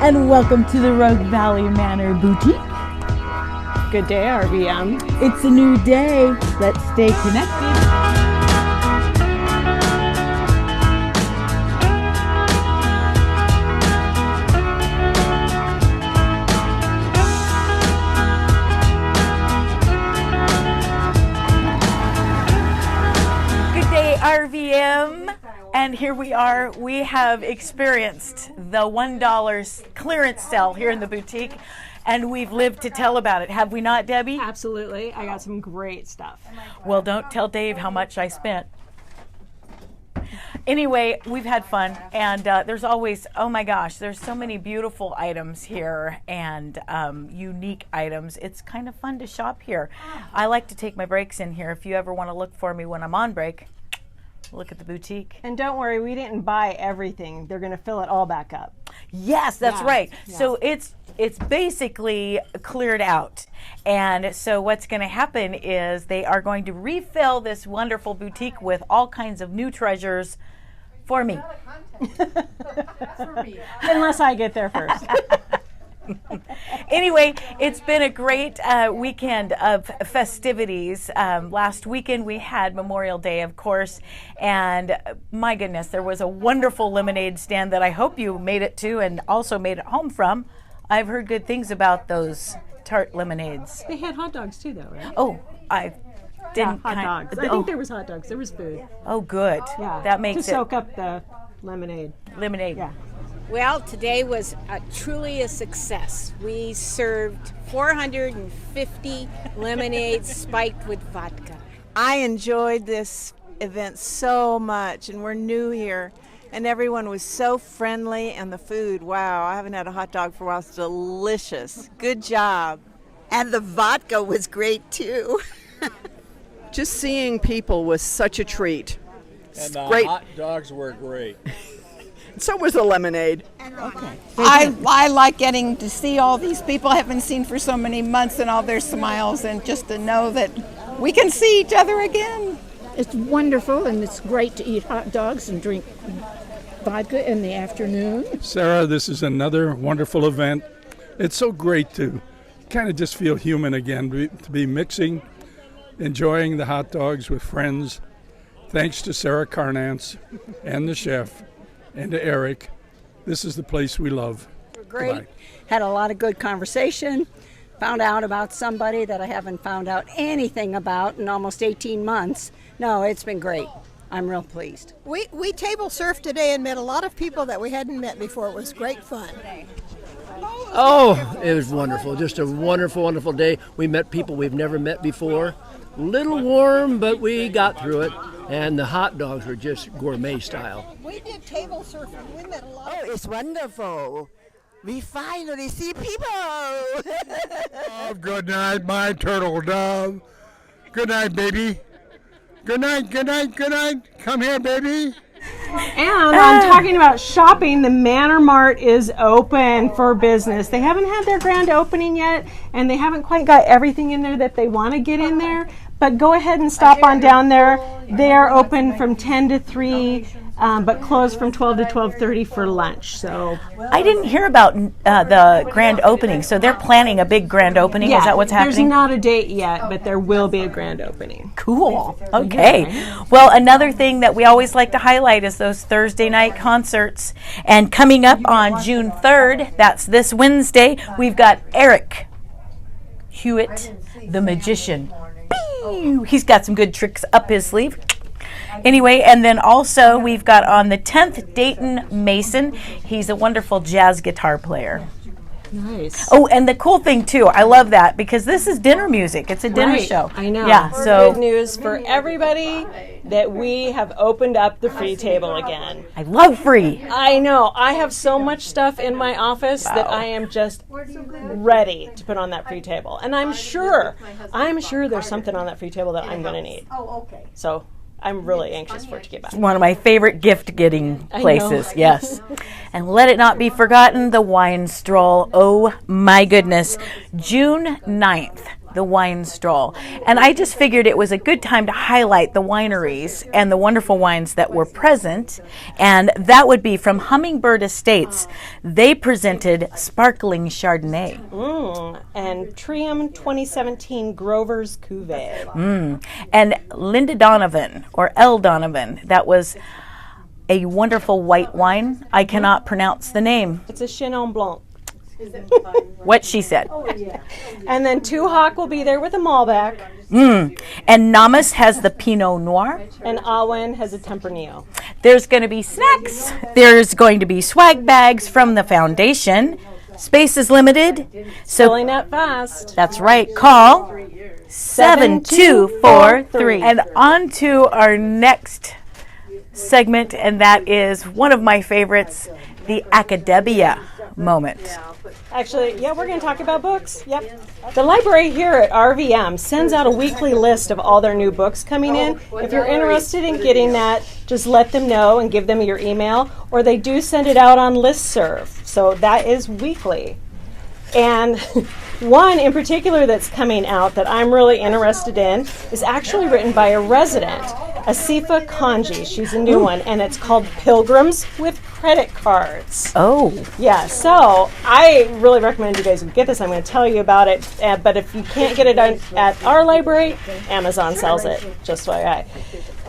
and welcome to the Rogue Valley Manor Boutique. Good day, RVM. It's a new day. Let's stay connected. Good day, RVM. And here we are. We have experienced the $1 clearance sale here in the boutique, and we've lived to tell about it. Have we not, Debbie? Absolutely. I got some great stuff. Well, don't tell Dave how much I spent. Anyway, we've had fun, and there's always, oh my gosh, there's so many beautiful items here and unique items. It's kind of fun to shop here. I like to take my breaks in here. If you ever want to look for me when I'm on break, look at the boutique. And don't worry, we didn't buy everything. They're going to fill it all back up. Yes, that's right. Yeah. So it's basically cleared out. And so what's going to happen is they are going to refill this wonderful boutique with all kinds of new treasures for me. Unless I get there first. Anyway, it's been a great weekend of festivities. Last weekend we had Memorial Day, of course, and my goodness, there was a wonderful lemonade stand that I hope you made it to and also made it home from. I've heard good things about those tart lemonades. They had hot dogs too, though, right? Oh, I didn't. Hot dogs. I think there was hot dogs. There was food. Oh, good. Yeah. That makes to soak up the lemonade. Lemonade. Yeah. Well, today was truly a success. We served 450 lemonades spiked with vodka. I enjoyed this event so much, and we're new here, and everyone was so friendly, and the food, wow, I haven't had a hot dog for a while. It's delicious. Good job. And the vodka was great too. Just seeing people was such a treat. And the Great. hot dogs were great. So was the lemonade. I like getting to see all these people I haven't seen for so many months and all their smiles, and just to know that we can see each other again. It's wonderful, and it's great to eat hot dogs and drink vodka in the afternoon. Sarah, this is another wonderful event. It's so great to kind of just feel human again, to be mixing, enjoying the hot dogs with friends. Thanks to Sarah Carnance and the chef and to Eric. This is the place we love. Great. Goodbye. Had a lot of good conversation. Found out about somebody that I haven't found out anything about in almost 18 months. No, it's been great. I'm real pleased. We table surfed today and met a lot of people that we hadn't met before. It was great fun. Oh, it was wonderful. Just a wonderful, wonderful day. We met people we've never met before. A little warm, but we got through it. And the hot dogs were just gourmet style. We did table surfing. We met a lot. Oh, it's wonderful. We finally see people. Oh, good night, my turtle dove. Good night, baby. Good night, good night, good night. Come here, baby. And I'm talking about shopping. The Manor Mart is open for business. They haven't had their grand opening yet, and they haven't quite got everything in there that they want to get in there. But go ahead and stop on down there. They are open from 10 to 3, but closed from 12 to 12:30 for lunch. So I didn't hear about the grand opening. So they're planning a big grand opening. yeah, Is that what's happening? There's not a date yet, but there will be a grand opening. Cool. Okay. Well, another thing that we always like to highlight is those Thursday night concerts. And coming up on June 3rd, that's this Wednesday, we've got Eric Hewitt, the magician. He's got some good tricks up his sleeve. Anyway, and then also we've got on the 10th Dayton Mason. He's a wonderful jazz guitar player. Nice. Oh, and the cool thing too, I love that because this is dinner music. It's a dinner Right, show. I know. Yeah. So good news for everybody that we have opened up the free table again. I love free. I know. I have so much stuff in my office that I am just ready to put on that free table. And I'm sure there's something on that free table that I'm going to need. Oh, okay. So I'm really anxious for it to get back. One of my favorite gift-getting places, yes. And let it not be forgotten, the wine stroll. Oh, my goodness. June 9th. the wine stroll. And I just figured it was a good time to highlight the wineries and the wonderful wines that were present. And that would be from Hummingbird Estates. They presented Sparkling Chardonnay. And Trium 2017 Grover's Cuvée. And Linda Donovan, or L. Donovan, that was a wonderful white wine. I cannot pronounce the name. It's a Chenin Blanc. What she said. And then Two Hawk will be there with a Malbec. And Namas has the Pinot Noir. And Awen has a Tempranillo. There's going to be snacks. There's going to be swag bags from the foundation. Space is limited. So Filling up fast. that's right. Call 7243. And on to our next segment, and that is one of my favorites, the Academia moment. Actually, yeah, we're going to talk about books. Yep. The library here at RVM sends out a weekly list of all their new books coming in. If you're interested in getting that, just let them know and give them your email, or they do send it out on listserv. So that is weekly. And one in particular that's coming out that I'm really interested in is actually written by a resident, Asifa Kanji. She's a new one, and it's called Pilgrims with Credit Cards. Oh. Yeah, so I really recommend you guys get this. I'm going to tell you about it, but if you can't get it at our library, Amazon sells it, just FYI.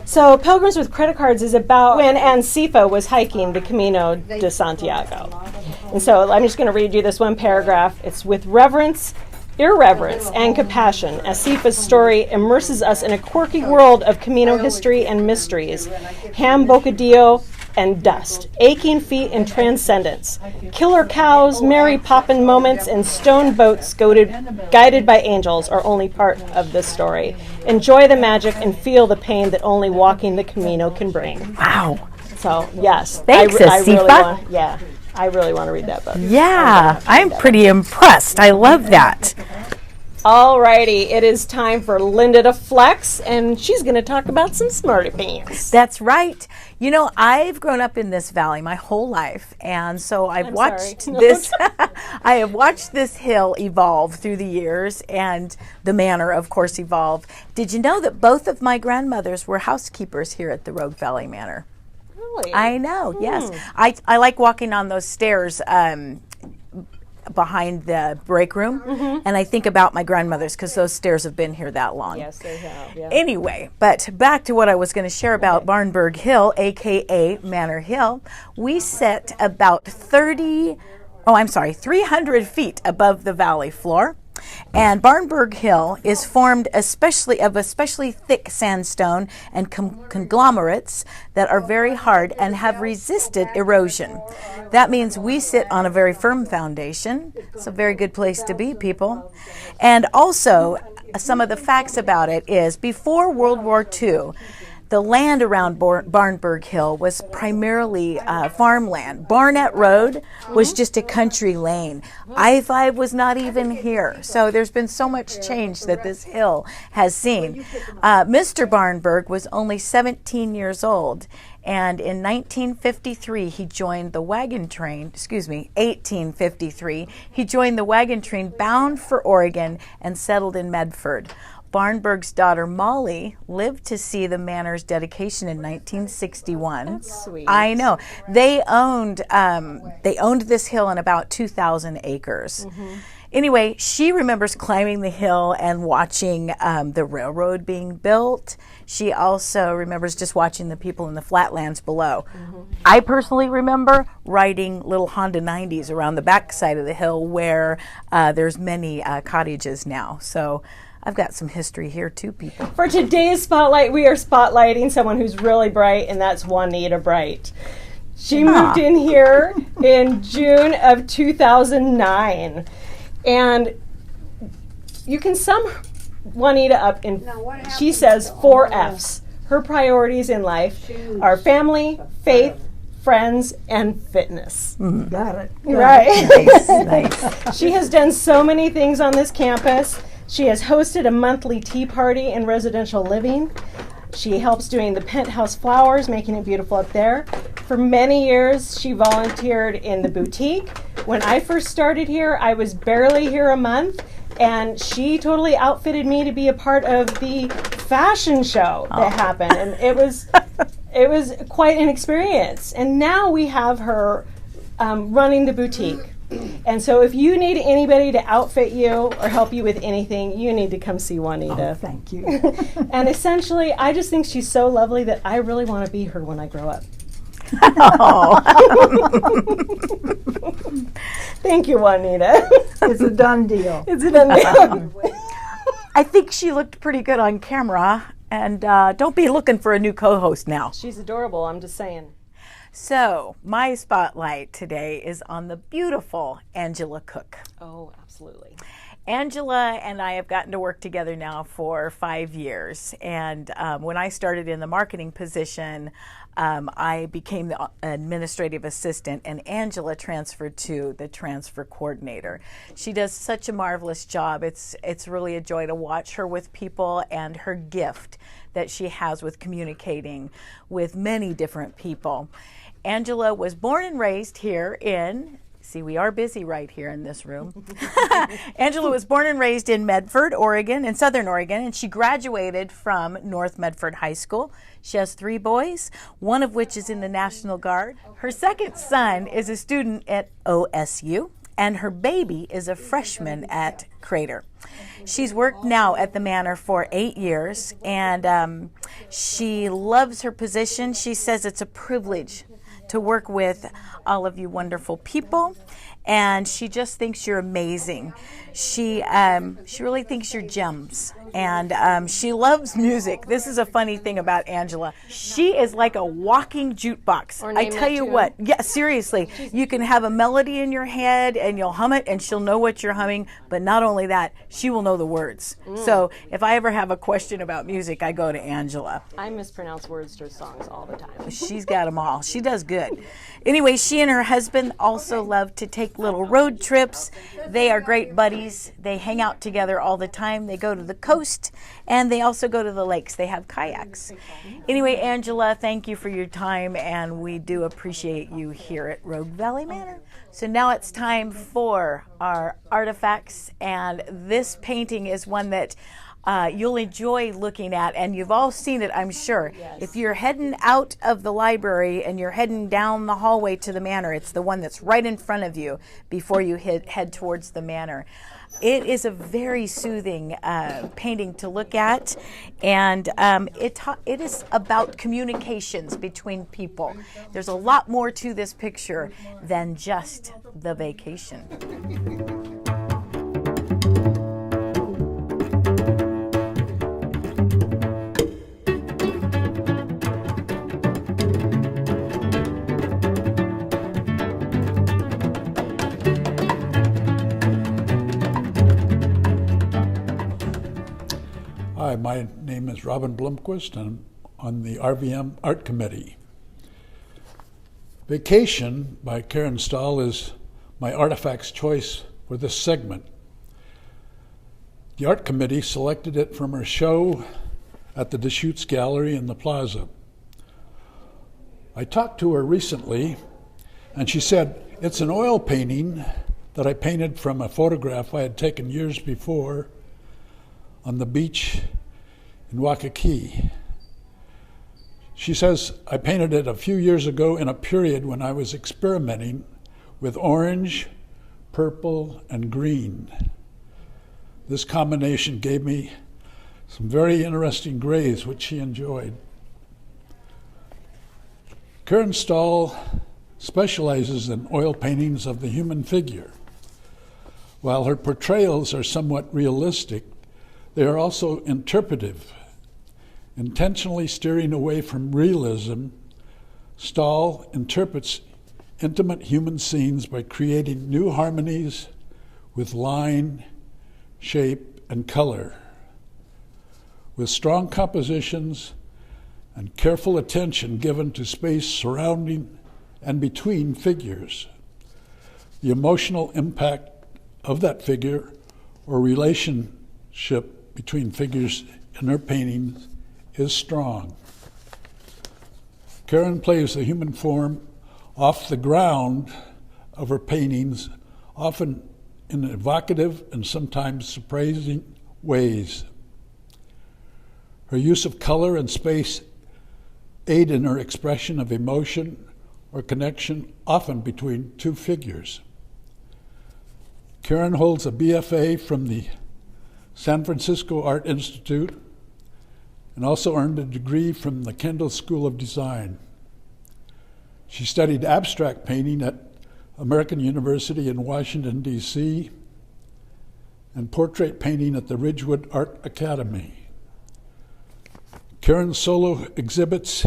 So Pilgrims with Credit Cards is about when Ansifa was hiking the Camino de Santiago. And so I'm just going to read you this one paragraph. It's with reverence, irreverence, and compassion. Asifa's story immerses us in a quirky world of Camino history and mysteries. Ham bocadillo and dust, aching feet and transcendence, killer cows, Mary Poppin moments, and stone boats guided by angels are only part of this story. Enjoy the magic and feel the pain that only walking the Camino can bring. Wow. So, yes. Thanks, Asifa. I really want to read that book. Yeah, I'm pretty impressed. I love that. Alrighty, it is time for Linda to flex, and she's going to talk about some smarty pants. That's right. You know, I've grown up in this valley my whole life, and so I've watched this. I have watched this hill evolve through the years, and the manor, of course, evolve. Did you know that both of my grandmothers were housekeepers here at the Rogue Valley Manor? Really? I know. Yes, I like walking on those stairs. Behind the break room, and I think about my grandmothers because those stairs have been here that long. Yes, they have. Yeah. Anyway, but back to what I was going to share about Barnberg Hill, aka Manor Hill. We sit about 300 feet above the valley floor. And Barnberg Hill is formed especially thick sandstone and conglomerates that are very hard and have resisted erosion. That means we sit on a very firm foundation. It's a very good place to be, people. And also, some of the facts about it is before World War II, the land around Barnberg Hill was primarily farmland. Barnett Road was just a country lane. I-5 was not even here. So there's been so much change that this hill has seen. Mr. Barnberg was only 17 years old. And in 1853, he joined the wagon train bound for Oregon and settled in Medford. Barnberg's daughter Molly lived to see the manor's dedication in 1961. That's sweet. I know. They owned this hill in about 2,000 acres. Anyway, she remembers climbing the hill and watching the railroad being built. She also remembers just watching the people in the flatlands below. I personally remember riding little Honda 90s around the backside of the hill where there's many cottages now. So I've got some history here too, people. For today's spotlight, we are spotlighting someone who's really bright, and that's Juanita Bright. She moved in here in June of 2009. And you can sum Juanita up in, she says, 4 F's. Her priorities in life are family, faith, friends, and fitness. Got it. Right. Nice. She has done so many things on this campus. She has hosted a monthly tea party in residential living. She helps doing the penthouse flowers, making it beautiful up there. For many years, she volunteered in the boutique. When I first started here, I was barely here a month, And she totally outfitted me to be a part of the fashion show that happened. And it was quite an experience. And now we have her running the boutique. And so if you need anybody to outfit you or help you with anything, you need to come see Juanita. Oh, thank you. And essentially, I just think she's so lovely that I really want to be her when I grow up. Thank you, Juanita. It's a done deal. It's a done deal. I think she looked pretty good on camera, and don't be looking for a new co-host now. She's adorable, I'm just saying. So, my spotlight today is on the beautiful Angela Cook. Oh, absolutely. Angela and I have gotten to work together now for 5 years. And when I started in the marketing position, I became the administrative assistant, and Angela transferred to the transfer coordinator. She does such a marvelous job. It's really a joy to watch her with people, and her gift that she has with communicating with many different people. Angela was born and raised here in, see, we are busy right here in this room. Angela was born and raised in Medford, Oregon, in Southern Oregon, and she graduated from North Medford High School. She has 3 boys, one of which is in the National Guard. Her second son is a student at OSU, and her baby is a freshman at Crater. She's worked now at the Manor for 8 years, and she loves her position. She says it's a privilege to work with all of you wonderful people, and she just thinks you're amazing. She really thinks you're gems, and she loves music. This is a funny thing about Angela. She is like a walking jukebox. I tell you what, yeah, seriously, you can have a melody in your head and you'll hum it and she'll know what you're humming, but not only that, she will know the words. So if I ever have a question about music, I go to Angela. I mispronounce words to songs all the time. She's got them all. She does good. Anyway, she and her husband also love to take little road trips. They are great buddies. They hang out together all the time. They go to the coast, and they also go to the lakes. They have kayaks. Anyway, Angela, thank you for your time, and we do appreciate you here at Rogue Valley Manor. So now it's time for our artifacts, and this painting is one that you'll enjoy looking at, and you've all seen it, I'm sure. Yes. If you're heading out of the library and you're heading down the hallway to the manor, it's the one that's right in front of you before you head towards the manor. It is a very soothing painting to look at, and it is about communications between people. There's a lot more to this picture than just the vacation. Hi, my name is Robin Blomquist, and I'm on the RVM Art Committee. Vacation by Karen Stahl is my artifact's choice for this segment. The Art Committee selected it from her show at the Deschutes Gallery in the Plaza. I talked to her recently, and she said, it's an oil painting that I painted from a photograph I had taken years before on the beach in Waikiki. She says, I painted it a few years ago in a period when I was experimenting with orange, purple, and green. This combination gave me some very interesting grays, which she enjoyed. Karen Stahl specializes in oil paintings of the human figure. While her portrayals are somewhat realistic, they are also interpretive. Intentionally steering away from realism, Stahl interprets intimate human scenes by creating new harmonies with line, shape, and color. With strong compositions and careful attention given to space surrounding and between figures, the emotional impact of that figure or relationship between figures in her paintings is strong. Karen plays the human form off the ground of her paintings, often in evocative and sometimes surprising ways. Her use of color and space aid in her expression of emotion or connection, often between two figures. Karen holds a BFA from the San Francisco Art Institute and also earned a degree from the Kendall School of Design. She studied abstract painting at American University in Washington, D.C., and portrait painting at the Ridgewood Art Academy. Karen's solo exhibits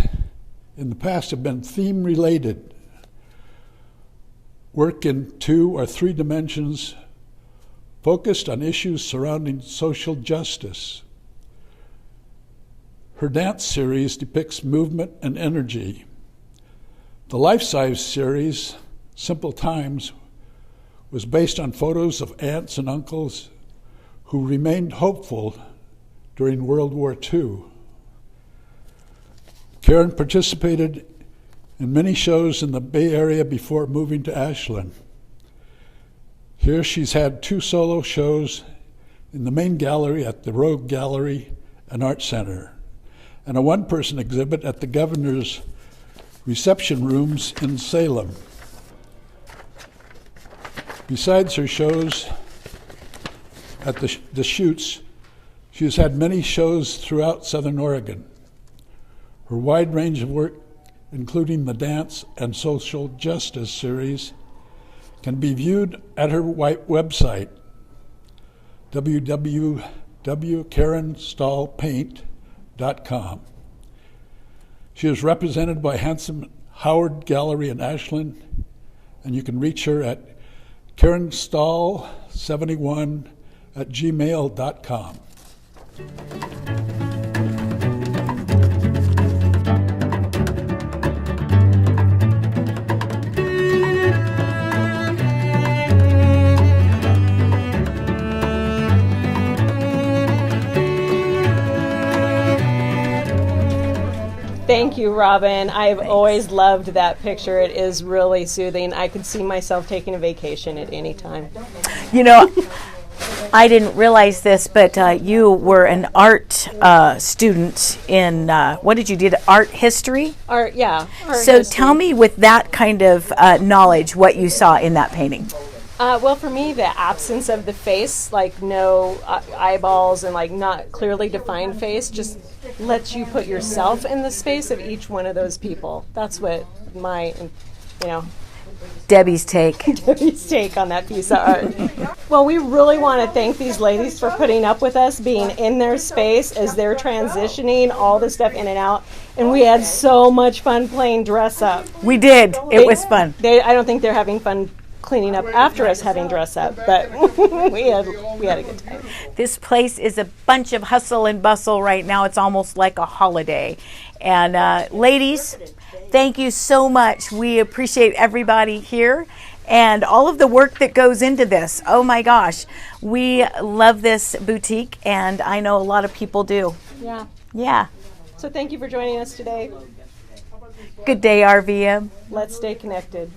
in the past have been theme-related, work in 2 or 3 dimensions, focused on issues surrounding social justice. Her dance series depicts movement and energy. The life-size series, Simple Times, was based on photos of aunts and uncles who remained hopeful during World War II. Karen participated in many shows in the Bay Area before moving to Ashland. Here she's had 2 solo shows in the main gallery at the Rogue Gallery and Art Center, and a one-person exhibit at the Governor's reception rooms in Salem. Besides her shows at the shoots, she has had many shows throughout Southern Oregon. Her wide range of work, including the dance and social justice series, can be viewed at her website, www.karenstahlpaint.com. She is represented by Hanson Howard Gallery in Ashland, and you can reach her at karenstahl71@gmail.com. Thank you, Robin. I've always loved that picture. It is really soothing. I could see myself taking a vacation at any time. You know, I didn't realize this, but you were an art student in, what did you do, art history? Art So history. tell me, with that kind of knowledge, what you saw in that painting. Well, for me, the absence of the face, like no eyeballs and like not clearly defined face, just lets you put yourself in the space of each one of those people. That's what my, Debbie's take. Debbie's take on that piece of art. Well, we really want to thank these ladies for putting up with us being in their space as they're transitioning all the stuff in and out. And we had so much fun playing dress up. We did. It was fun. I don't think they're having fun cleaning up after us having dress up, but we had a good time. This place is a bunch of hustle and bustle right now. It's almost like a holiday. And ladies, thank you so much. We appreciate everybody here and all of the work that goes into this. Oh my gosh, we love this boutique, and I know a lot of people do. Yeah. So thank you for joining us today. Good day, RVM. Let's stay connected.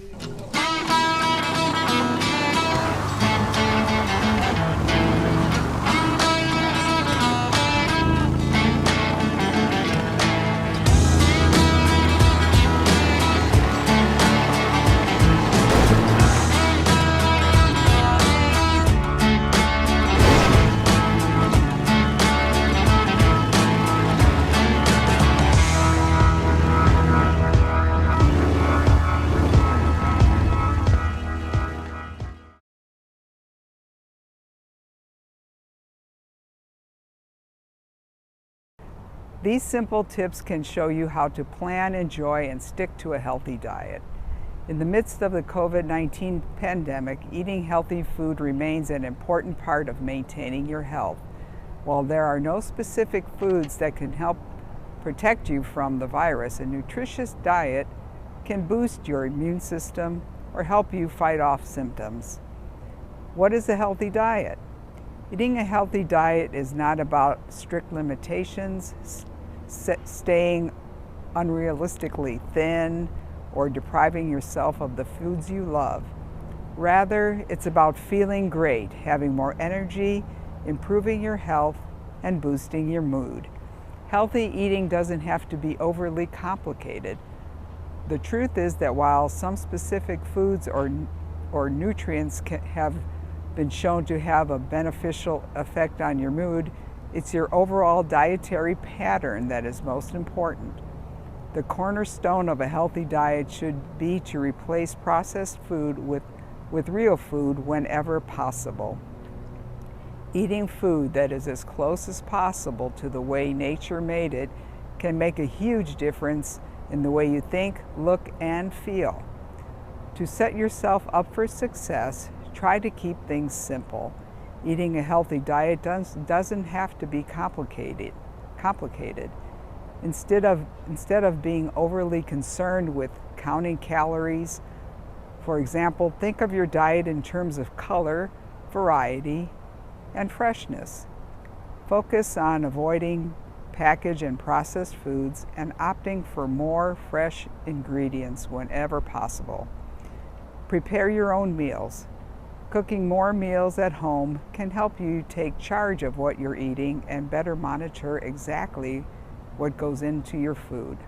These simple tips can show you how to plan, enjoy, and stick to a healthy diet. In the midst of the COVID-19 pandemic, eating healthy food remains an important part of maintaining your health. While there are no specific foods that can help protect you from the virus, a nutritious diet can boost your immune system or help you fight off symptoms. What is a healthy diet? Eating a healthy diet is not about strict limitations, staying unrealistically thin, or depriving yourself of the foods you love. Rather, it's about feeling great, having more energy, improving your health, and boosting your mood. Healthy eating doesn't have to be overly complicated. The truth is that while some specific foods or nutrients have been shown to have a beneficial effect on your mood, it's your overall dietary pattern that is most important. The cornerstone of a healthy diet should be to replace processed food with real food whenever possible. Eating food that is as close as possible to the way nature made it can make a huge difference in the way you think, look, and feel. To set yourself up for success, try to keep things simple. Eating a healthy diet doesn't have to be complicated. Instead of being overly concerned with counting calories, for example, think of your diet in terms of color, variety, and freshness. Focus on avoiding packaged and processed foods and opting for more fresh ingredients whenever possible. Prepare your own meals. Cooking more meals at home can help you take charge of what you're eating and better monitor exactly what goes into your food.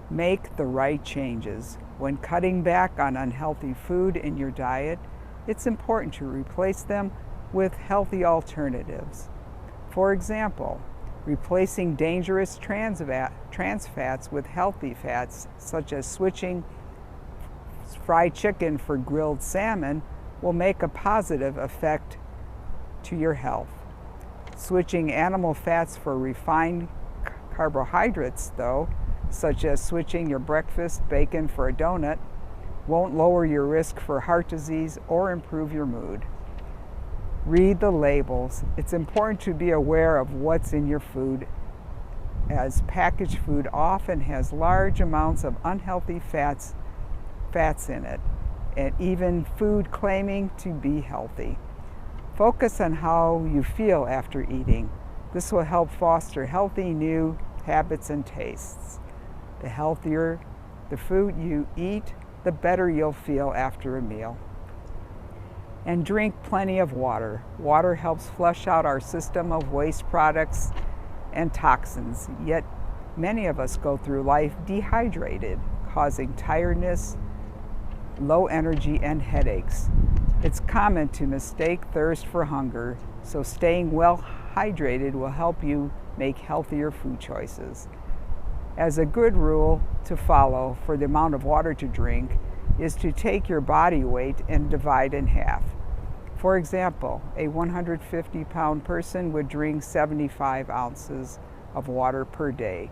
Make the right changes. When cutting back on unhealthy food in your diet, it's important to replace them with healthy alternatives. For example, replacing dangerous trans fats with healthy fats, such as switching fried chicken for grilled salmon, will make a positive effect to your health. Switching animal fats for refined carbohydrates, though, such as switching your breakfast bacon for a donut, won't lower your risk for heart disease or improve your mood. Read the labels. It's important to be aware of what's in your food, as packaged food often has large amounts of unhealthy fats in it, and even food claiming to be healthy. Focus on how you feel after eating. This will help foster healthy new habits and tastes. The healthier the food you eat, the better you'll feel after a meal. And drink plenty of water. Water helps flush out our system of waste products and toxins, yet many of us go through life dehydrated, causing tiredness, low energy, and headaches. It's common to mistake thirst for hunger, so staying well hydrated will help you make healthier food choices. As a good rule to follow for the amount of water to drink is to take your body weight and divide in half. For example, a 150-pound person would drink 75 ounces of water per day.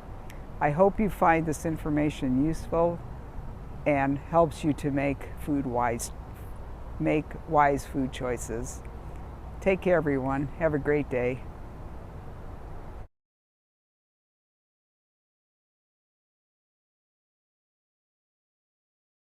I hope you find this information useful and helps you to make wise food choices. Take care, everyone. Have a great day.